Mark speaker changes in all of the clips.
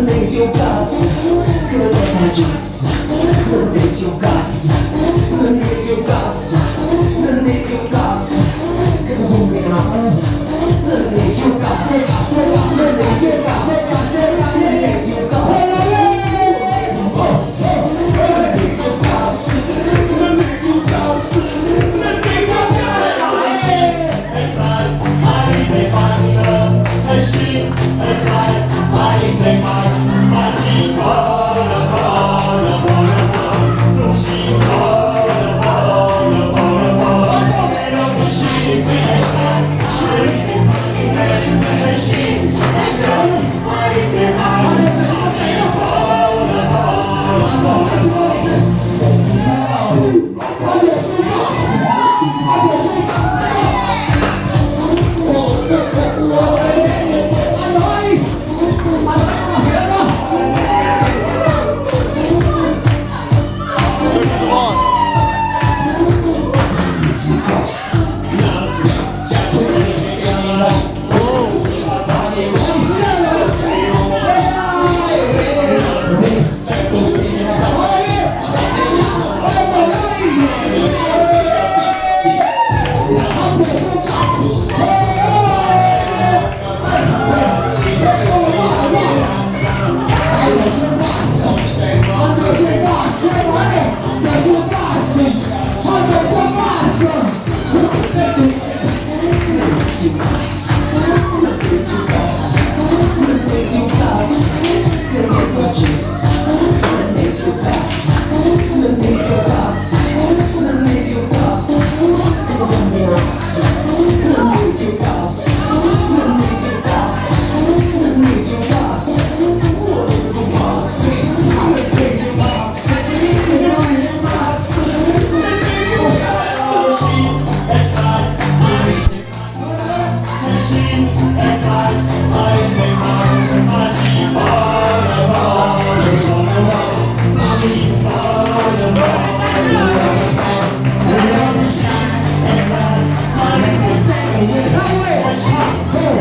Speaker 1: Nădejde o casă, că te faci asă. Nădejde o casă, nădejde o casă, nădejde o casă, că te pun pe masă. Nădejde o casă, nădejde o casă, nădejde o casă, nădejde o casă, nădejde o casă, nădejde o casă, nădejde o casă. Esat, mai de panină, ești, esat, mai de panină, mași, bără, bără, bără, bără, tu și bără, bără, bără, bără, mereu tu și esat, mai de panină, ești, esat, mai de panină, mași, bără, bără, bără, bără.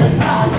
Speaker 1: Inside.